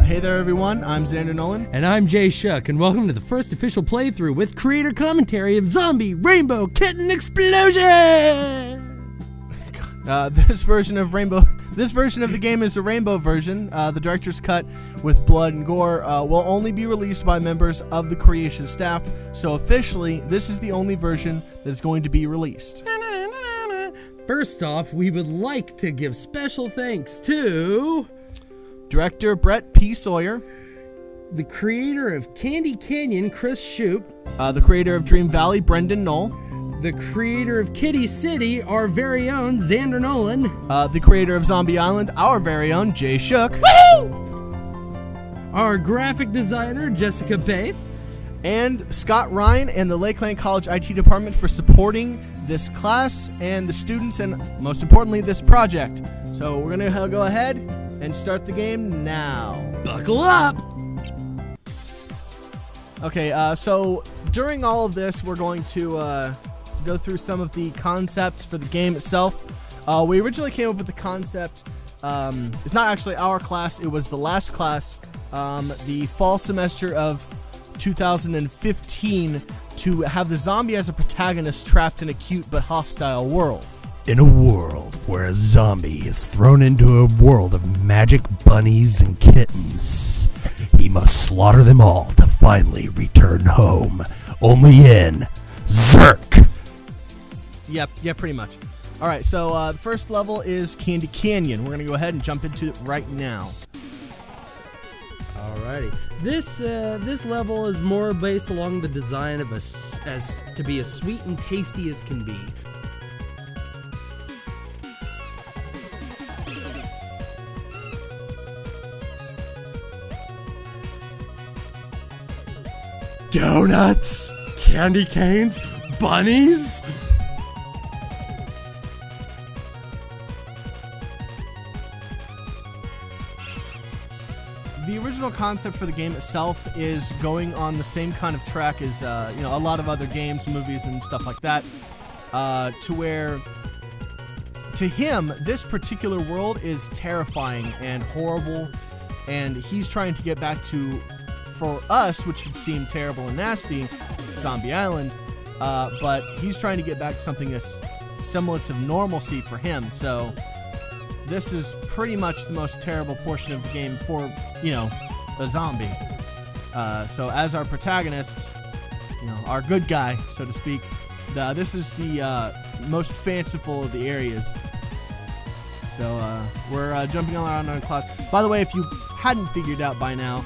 Hey there everyone, I'm Xander Nolan. And I'm Jay Shuck, and welcome to the first official playthrough with creator commentary of Zombie Rainbow Kitten Explosion! This version of the game is the rainbow version. The director's cut with blood and gore will only be released by members of the creation staff, so officially, this is the only version that is going to be released. First off, we would like to give special thanks to Director Brett P. Sawyer, the creator of Candy Canyon, Chris Shoup, the creator of Dream Valley, Brendan Knoll, the creator of Kitty City, our very own Xander Nolan, the creator of Zombie Island, our very own Jay Shook, our graphic designer, Jessica Baith, and Scott Ryan and the Lakeland College IT department for supporting this class and the students and, most importantly, this project. So we're going to go ahead and start the game now. Buckle up! Okay, so during all of this, we're going to go through some of the concepts for the game itself. We originally came up with the concept. It's not actually our class. It was the last class, the fall semester of 2015, to have the zombie as a protagonist trapped in a cute but hostile world. In a world where a zombie is thrown into a world of magic bunnies and kittens, he must slaughter them all to finally return home. Only in Zerk! Yep, pretty much. Alright, so the first level is Candy Canyon. We're going to go ahead and jump into it right now. Alrighty. This level is more based along the design of as to be as sweet and tasty as can be. Donuts! Candy canes? Bunnies? The original concept for the game itself is going on the same kind of track as a lot of other games, movies, and stuff like that, to where, to him, this particular world is terrifying and horrible, and he's trying to get back to, for us, which would seem terrible and nasty, Zombie Island, but he's trying to get back to something that's semblance of normalcy for him. So this is pretty much the most terrible portion of the game for, a zombie. So as our protagonist, our good guy, so to speak, this is the most fanciful of the areas. So we're jumping all around on class. By the way, if you hadn't figured out by now,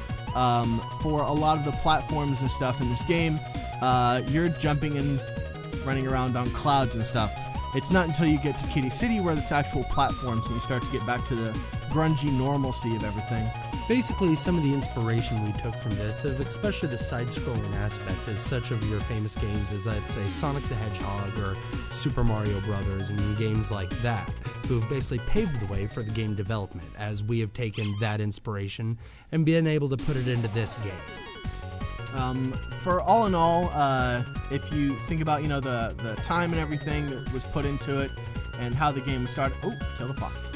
for a lot of the platforms and stuff in this game, you're jumping and running around on clouds and stuff. It's not until you get to Kitty City where it's actual platforms and you start to get back to the grungy normalcy of everything. Basically, some of the inspiration we took from this, especially the side-scrolling aspect, is such of your famous games as, I'd say, Sonic the Hedgehog or Super Mario Brothers and games like that, who have basically paved the way for the game development, as we have taken that inspiration and been able to put it into this game. For all in all, if you think about, the time and everything that was put into it and how the game started... Oh, kill the fox.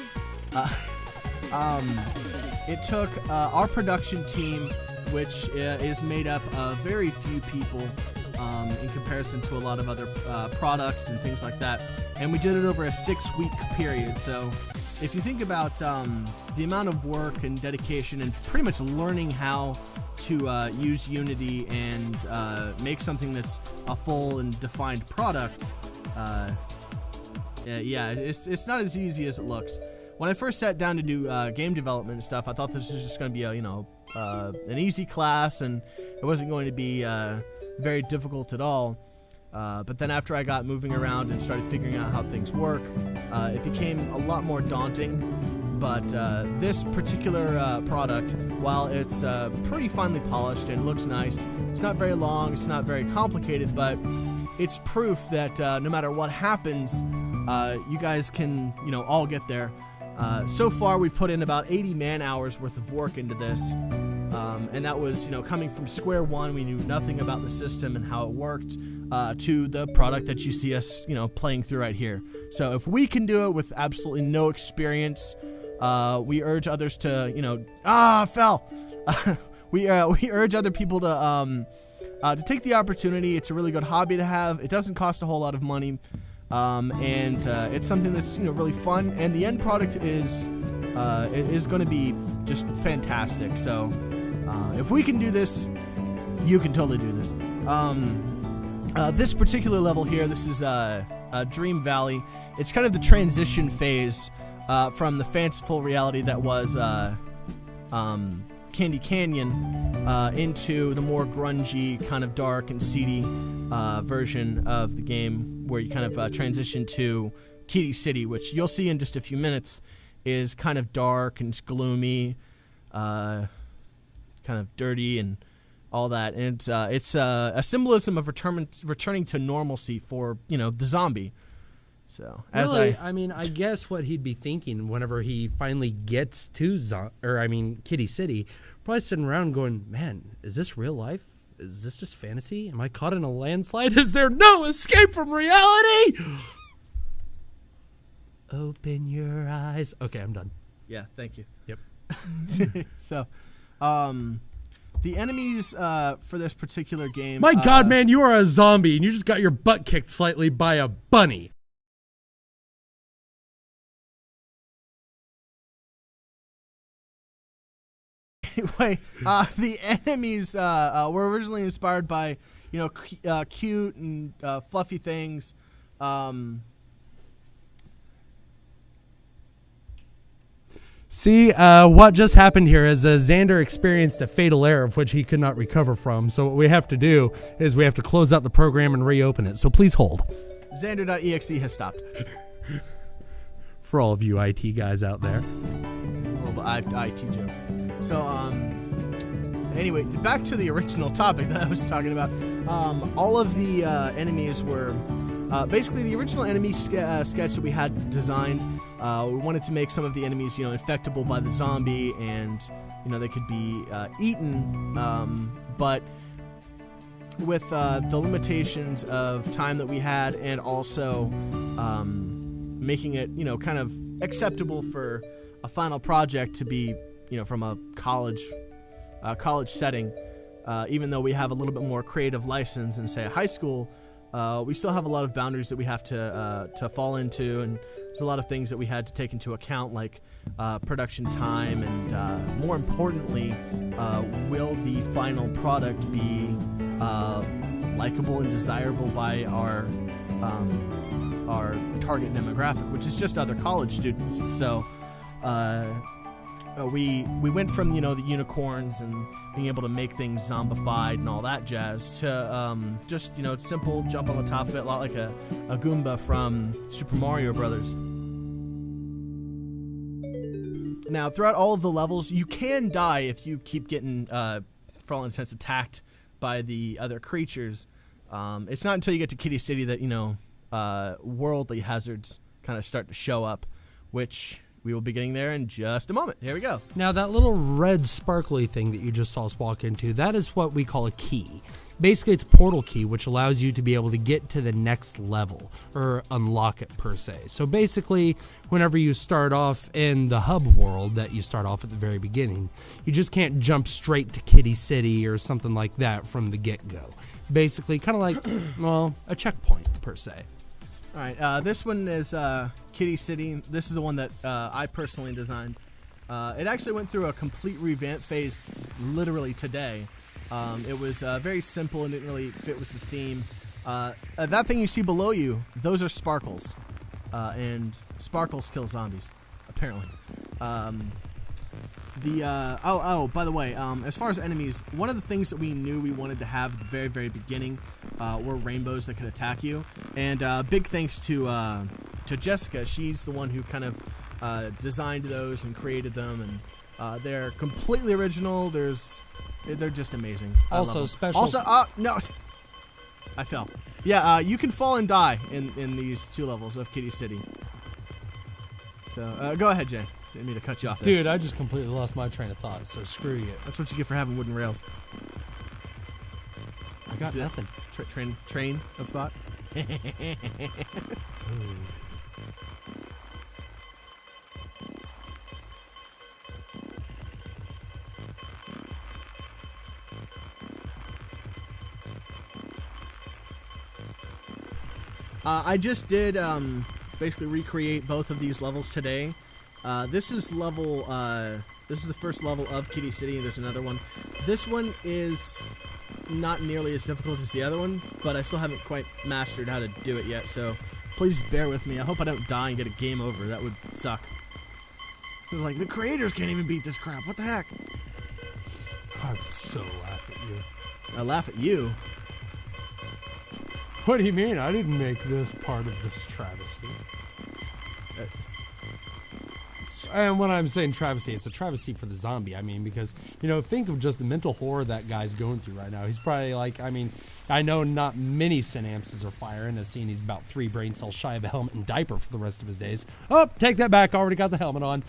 It took our production team, which is made up of very few people in comparison to a lot of other products and things like that, and we did it over a 6-week period. So if you think about the amount of work and dedication and pretty much learning how to use Unity and make something that's a full and defined product, it's not as easy as it looks. When I first sat down to do game development and stuff, I thought this was just going to be an easy class and it wasn't going to be very difficult at all. But then after I got moving around and started figuring out how things work, it became a lot more daunting. But this particular product, while it's pretty finely polished and looks nice, it's not very long, it's not very complicated, but it's proof that no matter what happens, you guys can, all get there. So far, we've put in about 80 man-hours worth of work into this, and that was, coming from square one. We knew nothing about the system and how it worked, to the product that you see us, playing through right here. So if we can do it with absolutely no experience, we urge others to, fell. we urge other people to take the opportunity. It's a really good hobby to have. It doesn't cost a whole lot of money, and it's something that's really fun. And the end product is going to be just fantastic. So if we can do this, you can totally do this. This particular level here, this is Dream Valley. It's kind of the transition phase from the fanciful reality that was Candy Canyon into the more grungy, kind of dark and seedy version of the game, where you kind of transition to Kitten City, which you'll see in just a few minutes is kind of dark and gloomy, kind of dirty and all that. And it's a symbolism of returning to normalcy for the zombie. So really, I guess what he'd be thinking whenever he finally gets to Kitten City, probably sitting around going, "Man, is this real life? Is this just fantasy? Am I caught in a landslide? Is there no escape from reality?" Open your eyes. Okay, I'm done. Yeah, thank you. Yep. So, the enemies for this particular game. My God, man, you are a zombie, and you just got your butt kicked slightly by a bunny. Anyway, the enemies were originally inspired by, cute and fluffy things. See, what just happened here is Xander experienced a fatal error of which he could not recover from. So what we have to do is we have to close out the program and reopen it. So please hold. Xander.exe has stopped. For all of you IT guys out there. IT joke. So, anyway, back to the original topic that I was talking about. All of the enemies were basically the original enemy sketch that we had designed. We wanted to make some of the enemies, infectable by the zombie, and they could be eaten. But with the limitations of time that we had, and also making it, kind of acceptable for a final project to be, from a college setting, even though we have a little bit more creative license than, say, a high school, we still have a lot of boundaries that we have to fall into, and there's a lot of things that we had to take into account, like production time, and more importantly, will the final product be likable and desirable by our target demographic, which is just other college students. So we went from the unicorns and being able to make things zombified and all that jazz to just simple jump on the top of it, a lot like a Goomba from Super Mario Brothers. Now, throughout all of the levels, you can die if you keep getting, for all intents, attacked by the other creatures. It's not until you get to Kitten City that worldly hazards kind of start to show up, which we will be getting there in just a moment. Here we go. Now, that little red sparkly thing that you just saw us walk into, that is what we call a key. Basically, it's a portal key, which allows you to be able to get to the next level, or unlock it, per se. So basically, whenever you start off in the hub world that you start off at the very beginning, you just can't jump straight to Kitten City or something like that from the get-go. Basically, kind of like, well, a checkpoint, per se. All right, this one is Kitten City. This is the one that I personally designed. It actually went through a complete revamp phase literally today. It was very simple and didn't really fit with the theme. That thing you see below you, those are sparkles. And sparkles kill zombies, apparently. By the way, as far as enemies, one of the things that we knew we wanted to have at the very, very beginning were rainbows that could attack you. And big thanks to Jessica. She's the one who kind of designed those and created them, and they're completely original. They're just amazing. Also special. Also, no, I fell. Yeah, you can fall and die in these two levels of Kitten City. So go ahead, Jay. Didn't mean to cut you off there. Dude, I just completely lost my train of thought, so screw you. That's what you get for having wooden rails. I got nothing. Train of thought. I just did basically recreate both of these levels today. This is level. This is the first level of Kitty City. There's another one. This one is not nearly as difficult as the other one, but I still haven't quite mastered how to do it yet. So please bear with me. I hope I don't die and get a game over. That would suck. It was like the creators can't even beat this crap. What the heck? I would so laugh at you. I laugh at you. What do you mean? I didn't make this part of this travesty. And when I'm saying travesty, it's a travesty for the zombie. I mean, because, you know, think of just the mental horror that guy's going through right now. He's probably like, I mean, I know not many synapses are firing. I've seen he's about 3 brain cells shy of a helmet and diaper for the rest of his days. Oh, take that back. Already got the helmet on.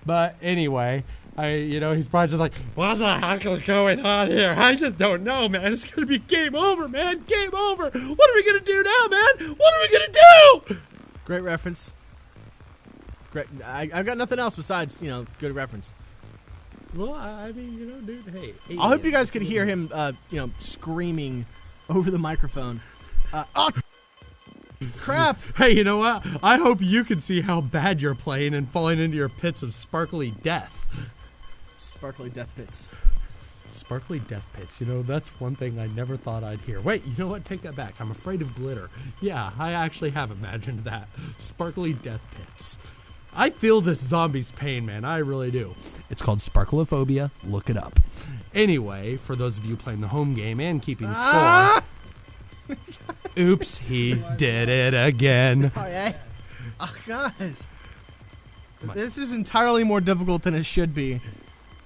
But anyway, he's probably just like, what the heck is going on here? I just don't know, man. It's going to be game over, man. Game over. What are we going to do now, man? What are we going to do? Great reference. Great. I've got nothing else besides, good reference. Well, I mean, dude, hey. I hope you guys could hear him, screaming over the microphone. Oh, crap. Hey, you know what? I hope you can see how bad you're playing and falling into your pits of sparkly death. Sparkly death pits. Sparkly death pits. That's one thing I never thought I'd hear. Wait, you know what? Take that back. I'm afraid of glitter. Yeah, I actually have imagined that. Sparkly death pits. I feel this zombie's pain, man. I really do. It's called sparklophobia. Look it up. Anyway, for those of you playing the home game and keeping score. Oops, he did it again. Oh, gosh. This is entirely more difficult than it should be.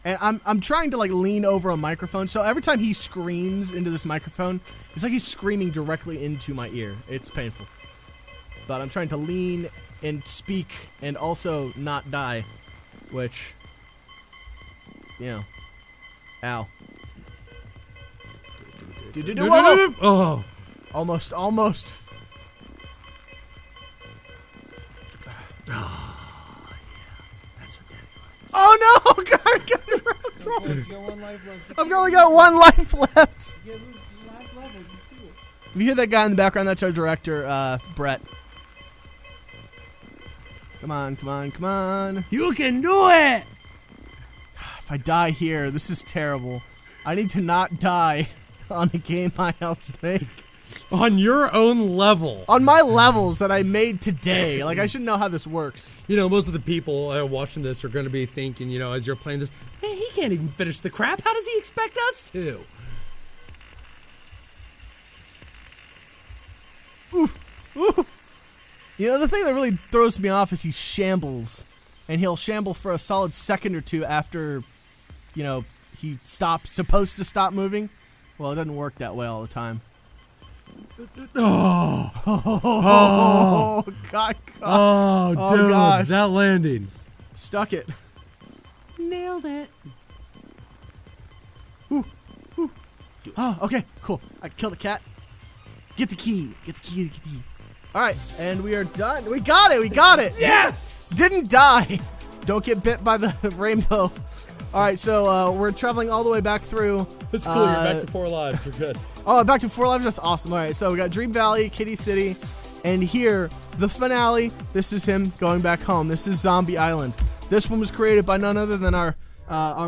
And I'm trying to, lean over a microphone. So every time he screams into this microphone, it's like he's screaming directly into my ear. It's painful. But I'm trying to lean and speak and also not die, which, ow. Whoa. Oh. Almost. Oh, yeah. That's what Daddy likes. Oh, no! God, I've only got 1 life left. Yeah, this is the last level. Just do it. If you hear that guy in the background, that's our director, Brett. Come on. You can do it! If I die here, this is terrible. I need to not die on a game I helped make. On your own level. On my levels that I made today. I should know how this works. Most of the people watching this are going to be thinking, as you're playing this, hey, he can't even finish the crap. How does he expect us to? Ooh. The thing that really throws me off is he shambles. And he'll shamble for a solid second or two after, he supposed to stop moving. Well, it doesn't work that way all the time. Oh, God. Oh, dude, gosh. that landing. Stuck it. Nailed it. Ooh. Oh, okay, cool. I killed the cat. Get the key. All right, and we are done. We got it. Yes! Didn't die. Don't get bit by the rainbow. All right, so we're traveling all the way back through. That's cool. You're back to 4 lives. You're good. Oh, back to 4 lives. That's awesome. All right, so we got Dream Valley, Kitty City, and here, the finale. This is him going back home. This is Zombie Island. This one was created by none other than our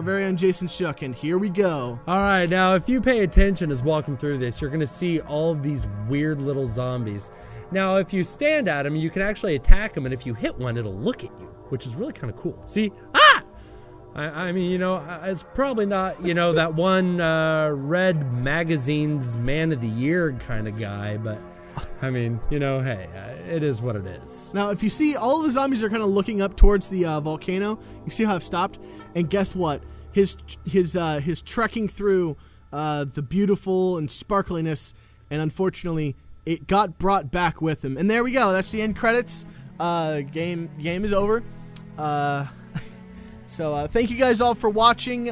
very own Jason Shook, and here we go. All right, now, if you pay attention as walking through this, you're going to see all of these weird little zombies. Now, if you stand at them, you can actually attack them, and if you hit one, it'll look at you, which is really kind of cool. See? Ah! I mean, it's probably not, that one Red Magazine's Man of the Year kind of guy, but, I mean, hey, it is what it is. Now, if you see, all of the zombies are kind of looking up towards the volcano. You see how I've stopped? And guess what? His trekking through the beautiful and sparkliness, and unfortunately, it got brought back with him. And there we go. That's the end credits. Game is over. So thank you guys all for watching.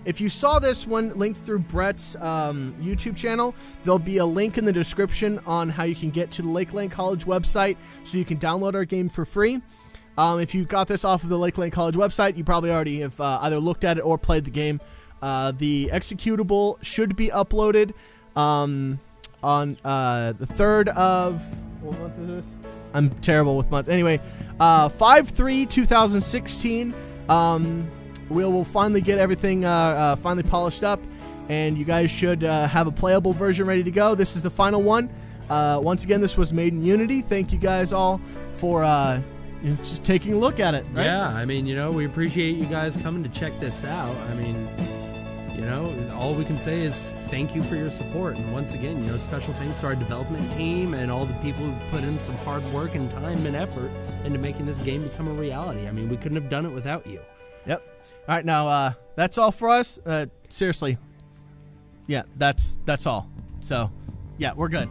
If you saw this one linked through Brett's YouTube channel, there'll be a link in the description on how you can get to the Lakeland College website so you can download our game for free. If you got this off of the Lakeland College website, you probably already have either looked at it or played the game. The executable should be uploaded on the 3rd of What month is this? I'm terrible with months. Anyway, 5/3/2016. We'll finally get everything finally polished up, and you guys should have a playable version ready to go. This is the final one. Once again, this was made in Unity. Thank you guys all for just taking a look at it. Right? Yeah, I mean, we appreciate you guys coming to check this out. I mean, all we can say is thank you for your support. And once again, special thanks to our development team and all the people who've put in some hard work and time and effort into making this game become a reality. I mean, we couldn't have done it without you. Yep. All right, now that's all for us. Seriously. Yeah, that's all. So, yeah, we're good.